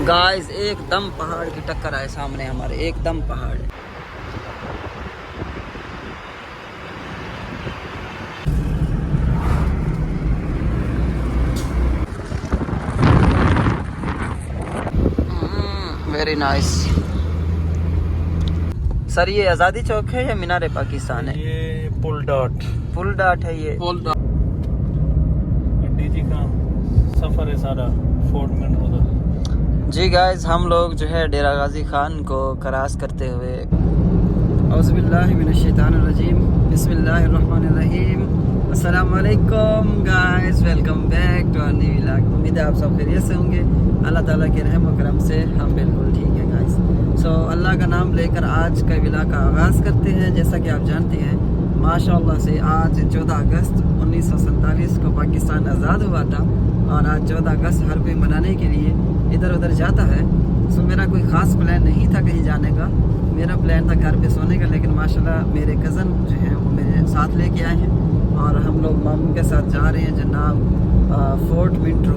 Guys एकदम पहाड़ की टक्कर आए सामने हमारे, एकदम पहाड़। Very nice. सर ये आज़ादी चौक है या मीनार पाकिस्तान है? ये पुल डाट है ये। डीजी का सफर है सारा फोर्ट मिनरो। जी गाइस, हम लोग जो है डेरा गाजी खान को क्रॉस करते हुए औज़ुबिल्लाहि मिनश्शैतानिर्रजीम बिस्मिल्लाहिर्रहमानिर्रहीम अस्सलाम वालेकुम guys, welcome back to our new vlog. उम्मीद है आप सब खैरियत से होंगे। अल्लाह ताला के रहम व करम से हम बिल्कुल ठीक है गाइस। सो अल्लाह का नाम लेकर आज का व्लॉग का आगाज़ करते हैं। जैसा कि आप जानते हैं, माशाअल्लाह से आज 14 अगस्त 1947 को पाकिस्तान आज़ाद हुआ था और आज 14 अगस्त हर कोई मनाने के लिए इधर उधर जाता है। सो मेरा कोई ख़ास प्लान नहीं था कहीं जाने का, मेरा प्लान था घर पे सोने का, लेकिन माशाल्लाह मेरे कज़न जो हैं वो मेरे साथ लेके आए हैं और हम लोग मामू के साथ जा रहे हैं जनाब फोर्ट मिनरो।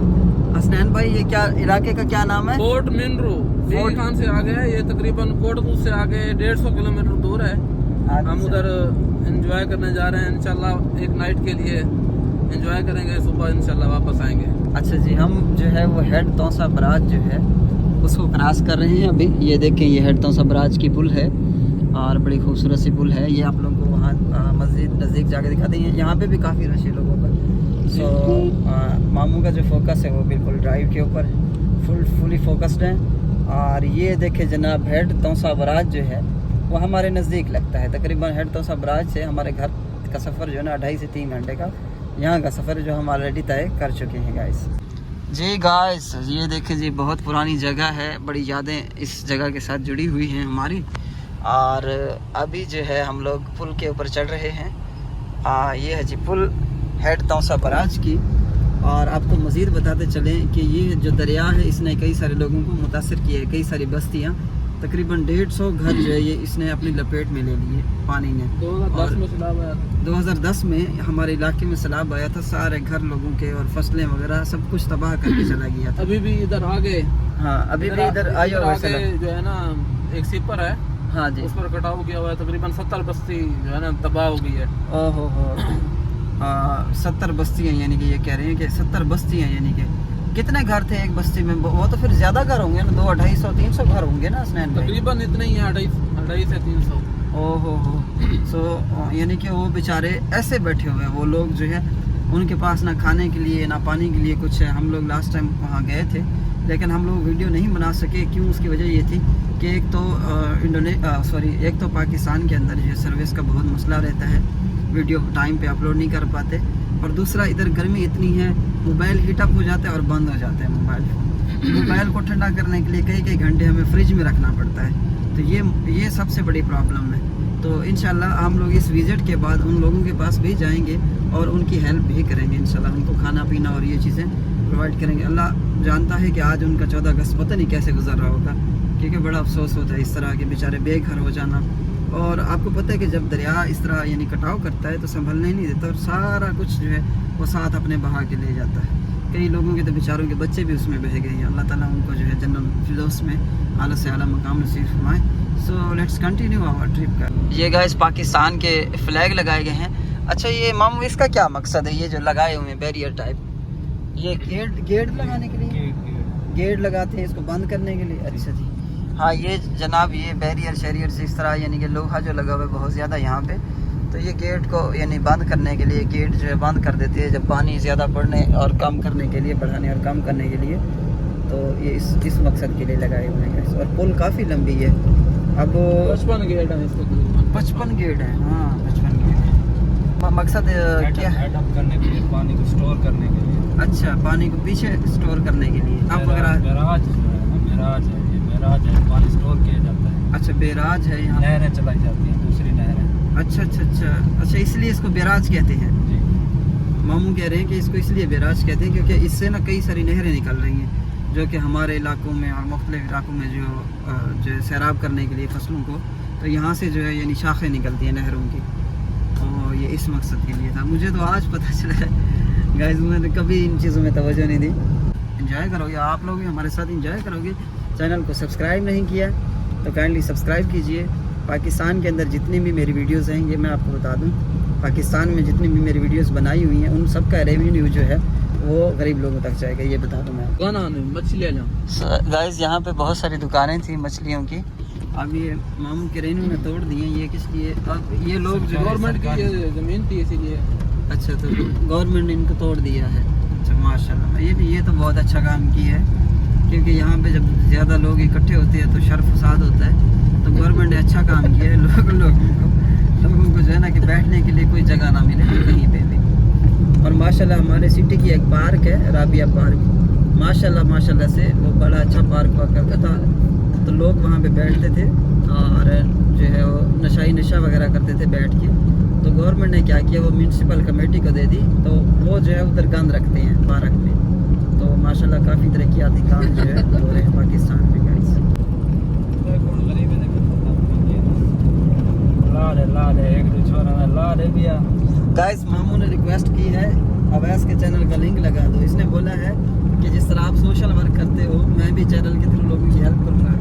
हसनैन भाई, ये क्या इलाके का क्या नाम है? फोर्ट मिनरो खान से आगे है। ये तकरीबन कोटपुर से आगे 150 किलोमीटर दूर है। हम उधर एंजॉय करने जा रहे हैं इंशाल्लाह। एक नाइट के लिए एंजॉय करेंगे, सुबह इंशाल्लाह वापस आएंगे। अच्छा जी, हम जो है वो हेड तौसा बराज जो है उसको क्रॉस कर रहे हैं अभी। ये देखें, ये हेड तौसा बराज की पुल है और बड़ी खूबसूरत सी पुल है। ये आप लोगों को वहाँ मस्जिद नज़दीक जाके दिखा देंगे। यहाँ पे भी काफ़ी रश है लोगों का। सो मामू का जो फोकस है वो बिल्कुल ड्राइव के ऊपर फुली फोकस्ड है। और ये देखे जनाब, हेड तौसा बराज जो है वो हमारे नज़दीक लगता है। तकरीबन हेड तौसा बराज से हमारे घर का सफ़र जो है ना 2.5 से 3 घंटे का यहाँ का सफ़र जो हम ऑलरेडी तय कर चुके हैं गाइस। जी गाइस, ये देखें जी, बहुत पुरानी जगह है, बड़ी यादें इस जगह के साथ जुड़ी हुई हैं हमारी। और अभी जो है हम लोग पुल के ऊपर चढ़ रहे हैं। ये है जी पुल हेड तौसा बराज की। और आपको मज़ीद बताते चलें कि ये जो दरिया है इसने कई सारे लोगों को मुतासर किया है। कई सारी बस्तियाँ, तकरीबन 150 घर जो है ये इसने अपनी लपेट में ले लिए पानी ने। 2010 में हमारे इलाके में सैलाब आया था, सारे घर लोगों के और फसलें वगैरह सब कुछ तबाह करके चला गया था। अभी भी इधर आगे, हाँ अभी भी इधर आगे जो है ना एक सिपर है, हाँ जी, उस पर कटाव किया हुआ है। तकरीबन 70 बस्ती जो है ना तबाह हो गई है। ओहो हो 70 बस्तियाँ, यानी कि ये कह रहे हैं कि 70 बस्तियाँ, यानी कि कितने घर थे एक बस्ती में? वो तो फिर ज़्यादा घर होंगे ना, 200-250-300 घर होंगे ना हसनैन भाई? तकरीबन इतने ही है, 250 से 300। ओहो हो। सो यानी कि वो बेचारे ऐसे बैठे हुए हैं, वो लोग जो है उनके पास ना खाने के लिए ना पानी के लिए कुछ है। हम लोग लास्ट टाइम वहाँ गए थे, लेकिन हम लोग वीडियो नहीं बना सके। क्यों? उसकी वजह ये थी कि एक तो एक तो पाकिस्तान के अंदर जो सर्विस का बहुत मसला रहता है, वीडियो टाइम पे अपलोड नहीं कर पाते। और दूसरा, इधर गर्मी इतनी है, मोबाइल हीटअप हो जाता है और बंद हो जाता है मोबाइल को ठंडा करने के लिए कई घंटे हमें फ्रिज में रखना पड़ता है। तो ये सबसे बड़ी प्रॉब्लम है। तो इंशाल्लाह हम लोग इस विज़िट के बाद उन लोगों के पास भी जाएंगे और उनकी हेल्प भी करेंगे इंशाल्लाह। उनको खाना पीना और ये चीज़ें प्रोवाइड करेंगे। अल्लाह जानता है कि आज उनका 14 अगस्त पता नहीं कैसे गुजर रहा होगा, क्योंकि बड़ा अफसोस होता है इस तरह के बेचारे बेघर हो जाना। और आपको पता है कि जब दरिया इस तरह यानी कटाव करता है तो संभलने ही नहीं देता और सारा कुछ जो है वो साथ अपने बहा के ले जाता है। कई लोगों के तो बेचारों के बच्चे भी उसमें बह गए हैं। अल्लाह ताला उनको जो है जन्नत फिरदौस में आला से आला मकाम नसीब फरमाए। So let's continue our trip का। ये गाइस पाकिस्तान के फ्लैग लगाए गए हैं। अच्छा, ये मामू इसका क्या मकसद है? ये जो लगाए हुए हैं बैरियर टाइप, ये गेट लगाने के लिए गेट लगाते हैं, इसको बंद करने के लिए। अच्छा जी, हाँ ये जनाब, ये बैरियर से इस तरह यानी कि लोहा जो लगा हुआ है बहुत ज़्यादा यहाँ पे, तो ये गेट को यानी बंद करने के लिए, गेट जो है बंद कर देते हैं जब पानी ज़्यादा बढ़ने और कम करने के लिए, बढ़ाने और कम करने के लिए। तो ये इस मकसद के लिए लगाए हुए हैं। और पुल काफ़ी लंबी है। अब 55 गेट है इसके, 55 गेट है। हाँ 55 गेट है। मकसद क्या है? करने के लिए, पानी को स्टोर करने के लिए। अच्छा, पानी को पीछे स्टोर करने के लिए। अब बैराज है, पानी स्टोर किया जाता है। अच्छा, बैराज है यहाँ, नहरें चलाई जाती हैं, दूसरी नहरें। अच्छा, इसलिए इसको बैराज कहते हैं। मामू कह रहे हैं कि इसको इसलिए बैराज कहते हैं क्योंकि इससे ना कई सारी नहरें निकल रही हैं जो कि हमारे इलाकों में और मुख्तलिफ इलाकों में जो सैराब करने के लिए फसलों को, तो यहाँ से जो है यानी शाखें निकलती हैं नहरों की। और ये इस मकसद के लिए था। मुझे तो आज पता चला है गाइस, मैंने कभी इन चीज़ों में तवज्जो नहीं दी। इंजॉय करोगे आप लोग भी, हमारे साथ इंजॉय करोगे। चैनल को सब्सक्राइब नहीं किया तो काइंडली सब्सक्राइब कीजिए। पाकिस्तान के अंदर जितनी भी मेरी वीडियोस हैं, ये मैं आपको बता दूं, पाकिस्तान में जितनी भी मेरी वीडियोस बनाई हुई हैं उन सब का रेवेन्यू जो है वो गरीब लोगों तक जाएगा, ये बता दूं मैं। गाइस यहाँ पे बहुत सारी दुकानें थी मछलियों की, अब ये मामू के रेनू ने तोड़ दिए। ये किस लिए? अब ये लोग जो गवर्नमेंट की ज़मीन थी इसीलिए। अच्छा, तो गवर्नमेंट ने इनको तोड़ दिया है। अच्छा माशाल्लाह, ये तो बहुत अच्छा काम किया है, क्योंकि यहाँ पे जब ज़्यादा लोग इकट्ठे होते हैं तो शर फसाद होता है। तो गवर्नमेंट ने अच्छा काम किया है, लोगों को जो है ना कि बैठने के लिए कोई जगह ना मिले कहीं पे भी। और माशाल्लाह हमारे सिटी की एक पार्क है, राबिया पार्क, माशाल्लाह से वो बड़ा अच्छा पार्क हुआ करता था। तो लोग वहाँ पे बैठते थे और जो है वो नशा वगैरह करते थे बैठ के। तो गवर्नमेंट ने क्या किया, वो म्यूनसिपल कमेटी को दे दी, तो वो जो है उधर गंद रखते हैं पार्क में। तो माशाल्लाह काफ़ी तरक्याती काम जो है हो रहे हैं पाकिस्तान में गाइस। गाइस मामू ने रिक्वेस्ट की है अवैस के चैनल का लिंक लगा दो। इसने बोला है कि जिस तरह आप सोशल वर्क करते हो मैं भी चैनल के थ्रू लोगों की हेल्प करूँगा।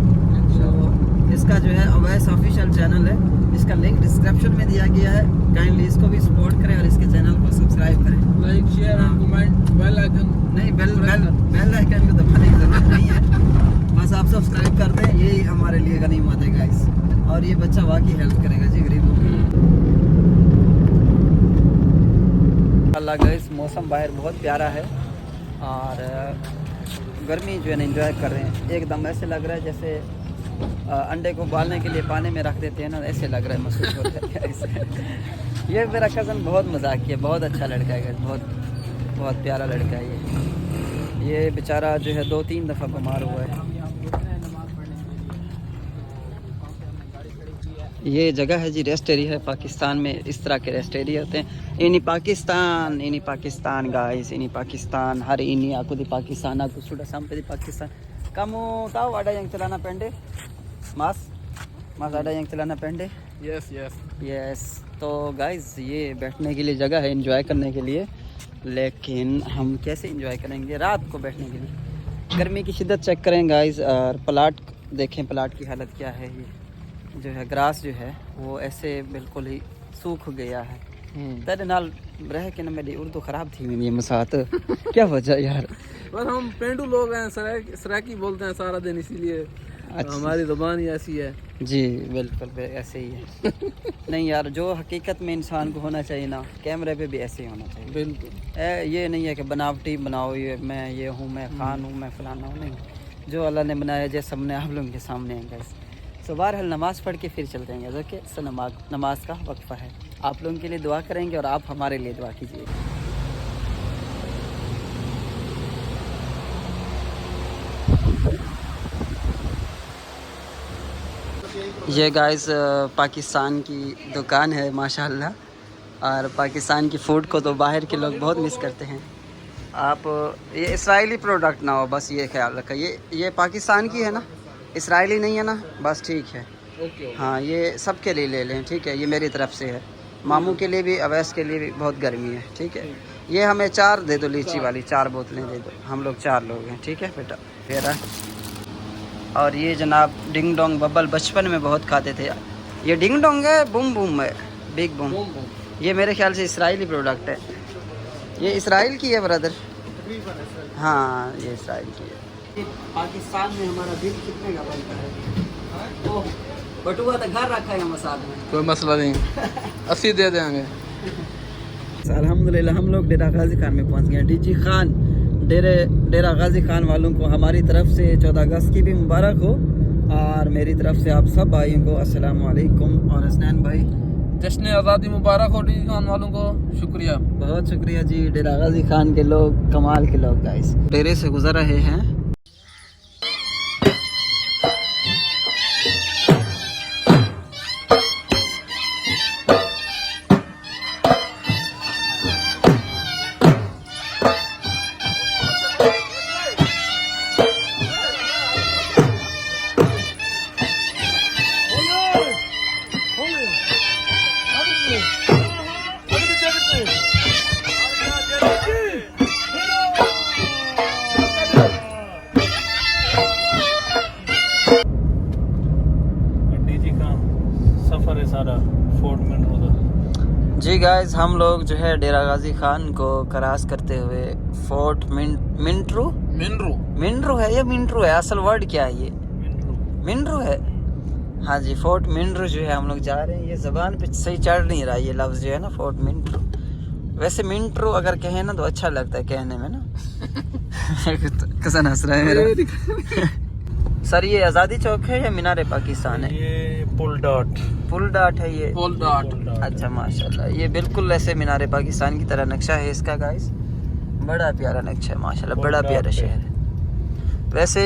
तो इसका जो है अवैस ऑफिशियल चैनल है, इसका लिंक डिस्क्रिप्शन में दिया गया है। काइंडली इसको भी सपोर्ट करें और इसके चैनल को सब्सक्राइब करें, like share and comment, bell icon नहीं बेल आइकन को दबाने की जरूरत नहीं है, बस आप सब्सक्राइब कर दें, यही हमारे लिए गनीमत है गाइस। और ये बच्चा वाकई हेल्प करेगा जी गरीबों की। अल्लाह गाइस, मौसम बाहर बहुत प्यारा है और गर्मी जो है ना एंजॉय कर रहे हैं। एकदम ऐसे लग रहा है जैसे अंडे को उबालने के लिए पानी में रख देते हैं ना, ऐसे लग रहा है, महसूस होता है ऐसे। ये मेरा कज़न बहुत मजाकी है, बहुत अच्छा लड़का है, बहुत प्यारा लड़का है ये बेचारा जो है 2-3 दफ़ा बीमार हुआ है। ये जगह है जी, रेस्ट एरिया है। पाकिस्तान में इस तरह के रेस्ट एरिया होते हैं। इनी पाकिस्तान गाइस, इनी पाकिस्तान हर इनी aku di Pakistan, aku sudah sampai di Pakistan. Kamu tahu ada yang celana pendek? Mas ada yang celana pendek? Yes. तो गाइस ये बैठने के लिए जगह है, एंजॉय करने के लिए, लेकिन हम कैसे एंजॉय करेंगे रात को बैठने के लिए? गर्मी की शिद्दत चेक करें गाइस और प्लाट देखें, प्लाट की हालत क्या है। ये जो है ग्रास जो है वो ऐसे बिल्कुल ही सूख गया है। तेरे नाल रह के ना मेरी उर्दू ख़राब थी मेरी मसात क्या वजह यार, बस हम पेंडू लोग हैं, सराकी बोलते हैं सारा दिन, इसीलिए हमारी ज़ुबान ही ऐसी है जी। बिल्कुल ऐसे ही है नहीं यार, जो हकीकत में इंसान को होना चाहिए ना, कैमरे पे भी ऐसे ही होना चाहिए। बिल्कुल ये नहीं है कि बनावटी बनाओ, ये मैं ये हूँ, मैं खान हूँ, मैं फलाना हूँ, नहीं। जो अल्लाह ने बनाया जैसे हमने आप लोगों के सामने है गाइस। सो बहरहाल नमाज़ पढ़ के फिर चलते हैं ओके। सो नमाज का वक्फा है, आप लोगों के लिए दुआ करेंगे और आप हमारे लिए दुआ कीजिए। ये गाइस पाकिस्तान की दुकान है माशाल्लाह, और पाकिस्तान की फ़ूड को तो बाहर के लोग बहुत मिस करते हैं। आप ये इसराइली प्रोडक्ट ना हो, बस ये ख्याल रखें। ये पाकिस्तान की है ना, इसराइली नहीं है ना, बस ठीक है। ओके। हाँ ये सबके लिए ले लें, ठीक है। ये मेरी तरफ से है, मामू के लिए भी, अवैस के लिए भी। बहुत गर्मी है, ठीक है। ये हमें 4 दे दो, लीची वाली 4 बोतलें दे दो, हम लोग 4 लोग हैं, ठीक है बेटा फेरा। और ये जनाब डिंग डोंग बबल बचपन में बहुत खाते थे। ये डिंग डोंग है, बूम बूम है, बिग बूम। ये मेरे ख्याल से इसराइली प्रोडक्ट है, ये इसराइल की है ब्रदर। हाँ ये इसराइल की है। पाकिस्तान में हमारा बिल कितने का बनता है? तो बटुआ तो घर रखा है मसाद में, कोई मसला नहीं 80 दे देंगे। अल्हम्दुलिल्लाह हम लोग डेरा गाजी खान में पहुंच गए। डीजी खान डेरा गाजी खान वालों को हमारी तरफ से 14 अगस्त की भी मुबारक हो, और मेरी तरफ से आप सब भाइयों को अस्सलाम वालेकुम। और हसनैन भाई जश्न आज़ादी मुबारक हो डीजी खान वालों को, शुक्रिया, बहुत शुक्रिया जी। डेरा गाजी खान के लोग कमाल के लोग गाइस। डेरे से गुजर रहे हैं। 4 मिनट उधर। जी गाइस, हम लोग जो है डेरा गाजी खान को क्रॉस करते हुए फोर्ट मिंट्रू है या मिंट्रू है, असल वर्ड क्या है ये? मिंट्रू है। हाँ जी, फोर्ट मिंट्रू जो है हम लोग जा रहे हैं। ये जबान पे सही चढ़ नहीं रहा ये लफ्ज़ जो है ना, फोर्ट मिंट्रू। वैसे मिंट्रू अगर कहें ना तो अच्छा लगता है कहने में ना। कैसा हंस रहा है मेरा। सर ये आज़ादी चौक है या मीनार पाकिस्तान है? ये पुल डाट है ये। पोल डॉट। अच्छा माशाल्लाह, ये बिल्कुल ऐसे मीनार पाकिस्तान की तरह नक्शा है इसका गाइस। बड़ा प्यारा नक्शा है माशाल्लाह, बड़ा प्यारा शहर है। वैसे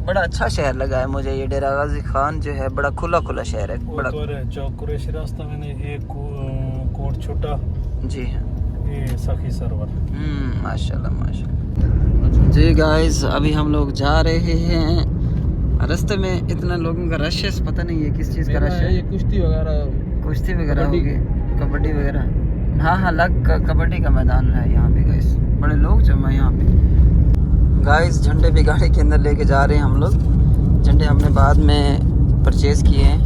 बड़ा अच्छा शहर लगा है मुझे ये डेरा गाजी खान जो है, बड़ा खुला शहर है। बड़ा चौक कुरैशी रास्ता में एक कोट छोटा। जी हाँ, ये सखी सरवर। माशाल्लाह। जी गाइस, अभी हम लोग जा रहे हैं। रास्ते में इतना लोगों का रश है, पता नहीं है किस चीज़ का रश है। ये कुश्ती वगैरह होगी, कबड्डी वगैरह। हाँ कबड्डी का मैदान है यहाँ पे गाइस। बड़े लोग जमा है यहाँ पे गाइस। झंडे भी गाड़ी के अंदर लेके जा रहे हैं हम लोग। झंडे हमने बाद में परचेज़ किए हैं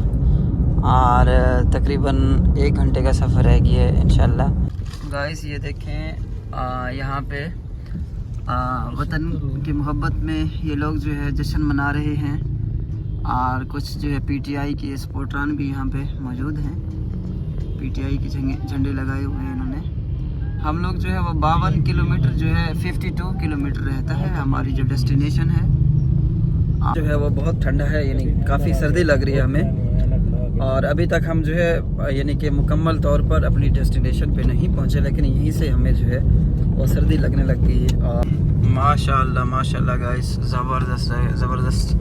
और तकरीबन 1 घंटे का सफ़र रह गया है इंशाल्लाह। गाइस ये देखें, यहाँ पे वतन की मोहब्बत में ये लोग जो है जश्न मना रहे हैं और कुछ जो है पीटीआई के सपोर्टरान भी यहाँ पे मौजूद हैं। पीटीआई के झंडे लगाए हुए हैं इन्होंने। हम लोग जो है वो 52 किलोमीटर जो है 52 किलोमीटर रहता है हमारी जो डेस्टिनेशन है। जो है वो बहुत ठंडा है, यानी काफ़ी सर्दी लग रही है हमें। और अभी तक हम जो है यानी कि मुकम्मल तौर पर अपनी डेस्टिनेशन पे नहीं पहुँचे, लेकिन यहीं से हमें जो है वो सर्दी लगने लग गई है। और माशाल्लाह गाइस, ज़बरदस्त है, ज़बरदस्त।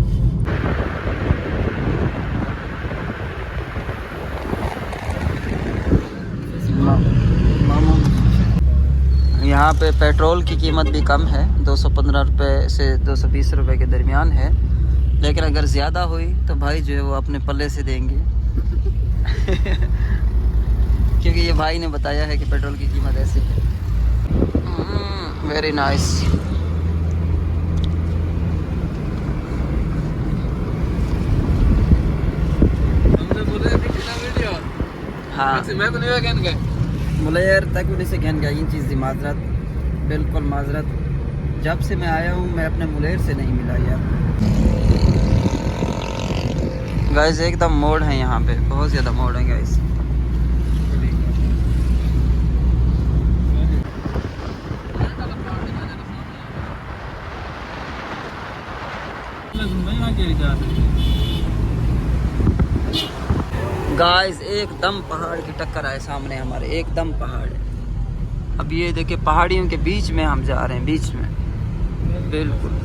यहाँ पे पेट्रोल की कीमत भी कम है, 215 रुपये से 220 रुपये के दरमियान है। लेकिन अगर ज़्यादा हुई तो भाई जो है वो अपने पल्ले से देंगे। क्योंकि ये भाई ने बताया है कि पेट्रोल की कीमत ऐसी है। Very nice. हाँ मुलैर तक उन्हीं से घन गया इन चीज़ की माजरत, बिल्कुल माजरत। जब से मैं आया हूँ मैं अपने मुलैर से नहीं मिला यार। गाइस एकदम मोड़ है यहाँ पे, बहुत ज़्यादा मोड़ है गाइस। गाइस एकदम पहाड़ की टक्कर आए सामने हमारे, एकदम पहाड़। अब ये देखिए पहाड़ियों के बीच में हम जा रहे हैं, बीच में बिल्कुल।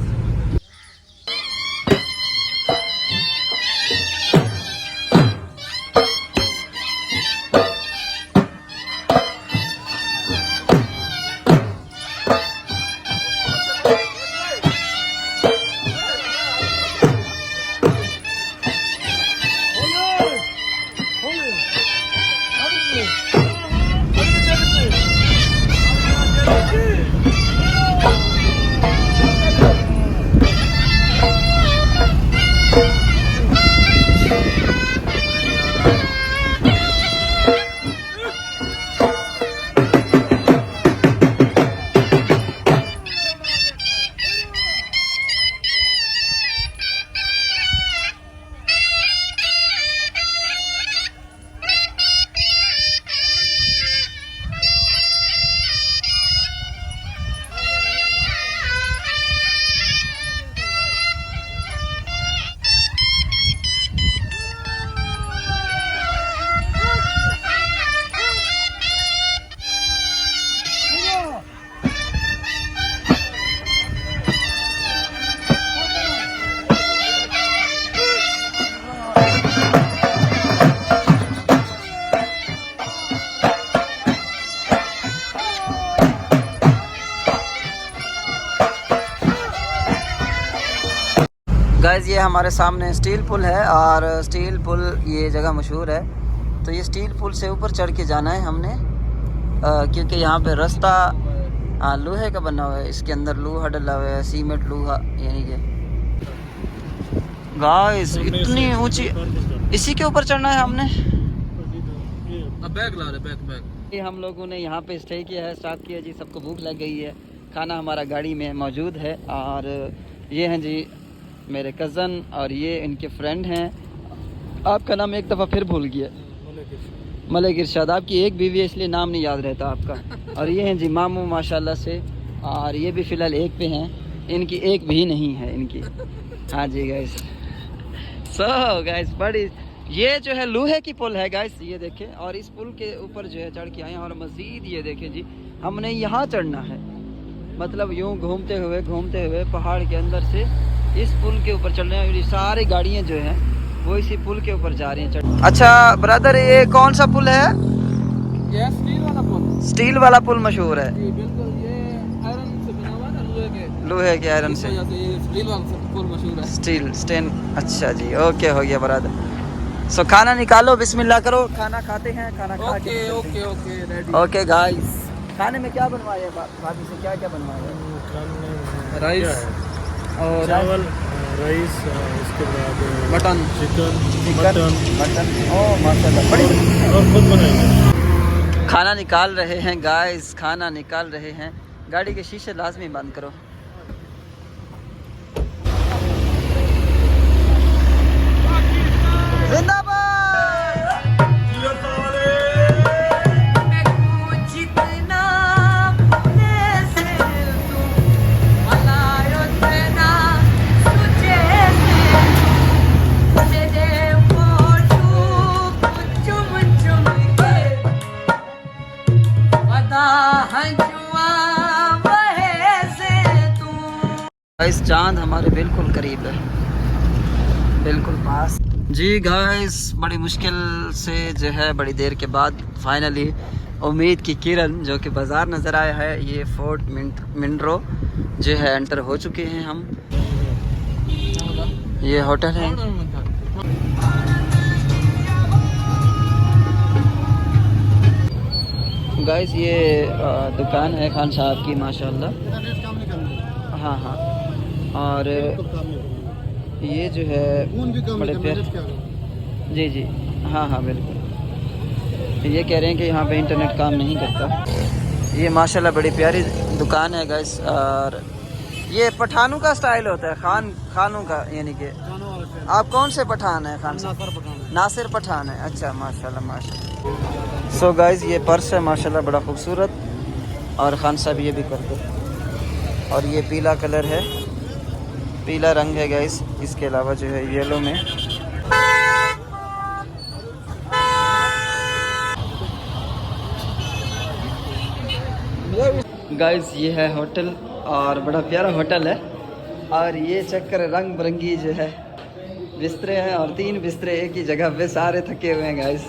गाइस ये हमारे सामने स्टील पुल है और स्टील पुल ये जगह मशहूर है। तो ये स्टील पुल से ऊपर चढ़ के जाना है हमने, क्योंकि यहाँ पे रास्ता लोहे का बना हुआ है, इसके अंदर लोहा डला हुआ है, सीमेंट लोहा यानी कि। गाइस इतनी ऊंची, इसी के ऊपर चढ़ना है हमने। अब बैग ला रहे, बैग। ये हम लोगों ने यहाँ पे स्टे किया है, स्टार्ट किया जी। सबको भूख लग गई है, खाना हमारा गाड़ी में मौजूद है। और ये हैं जी मेरे कज़न और ये इनके फ्रेंड हैं। आपका नाम एक दफ़ा फिर भूल गया, मलिक इरशाद। आपकी एक बीवी है इसलिए नाम नहीं याद रहता आपका। और ये हैं जी मामू माशाल्लाह से, और ये भी फ़िलहाल एक पे हैं, इनकी एक भी नहीं है इनकी। हाँ जी गाइस, सो गाइस बड़ी ये जो है लोहे की पुल है गाइस, ये देखें। और इस पुल के ऊपर जो है चढ़ के आए हैं। और मज़ीद ये देखें जी, हमने यहाँ चढ़ना है, मतलब यूँ घूमते हुए पहाड़ के अंदर से इस पुल के ऊपर चढ़ रहे हैं। और ये सारी गाड़ियाँ जो हैं वो इसी पुल के ऊपर जा रही हैं चढ़। अच्छा ब्रदर, ये कौन सा पुल है? ये स्टील वाला पुल। स्टील वाला पुल मशहूर है जी बिल्कुल, ये आयरन से बना हुआ है, लोहे के आयरन से। ये स्टील वाला पुल मशहूर है। Steel stain. अच्छा जी, ओके हो गया ब्रदर। सो खाना निकालो, बिस्मिल्लाह करो, खाना खाते हैं। खाना खा के ओके रेडी। ओके गाइस, खाने में क्या बनवाया है? भाभी से क्या क्या बनवाया है? राइस और चावल, राइस, उसके बाद मटन, मटन। ओह माशाल्लाह, बड़ी और खुद बनाएंगे। खाना निकाल रहे हैं गाइस, खाना निकाल रहे हैं। गाड़ी के शीशे लाजमी बंद करो। गाइस चांद हमारे बिल्कुल करीब है, बिल्कुल पास जी। गाइस बड़ी मुश्किल से जो है, बड़ी देर के बाद फाइनली उम्मीद की किरण जो कि बाज़ार नज़र आया है, ये फोर्ट मिंड्रो जो है एंटर हो चुके हैं हम। ये होटल है गाइस, ये दुकान है खान साहब की माशाल्लाह। हाँ, और ये जो है बड़े प्यारे। जी हाँ बिल्कुल। ये कह रहे हैं कि यहाँ पे इंटरनेट काम नहीं करता। ये माशाल्लाह बड़ी प्यारी दुकान है गाइस। और ये पठानों का स्टाइल होता है, खानों का, यानी कि आप कौन से पठान हैं? खान नासिर पठान है। अच्छा माशाल्लाह। सो गाइस ये पर्स है माशाल्लाह, बड़ा खूबसूरत। और खान साहब ये भी करते। और ये पीला कलर है, पीला रंग है गाइस। इसके अलावा जो है येलो में गाइस ये है होटल, और बड़ा प्यारा होटल है। और ये चक्कर रंग बिरंगी जो है बिस्तरे हैं, और 3 बिस्तरे एक ही जगह पे, सारे थके हुए हैं गाइस।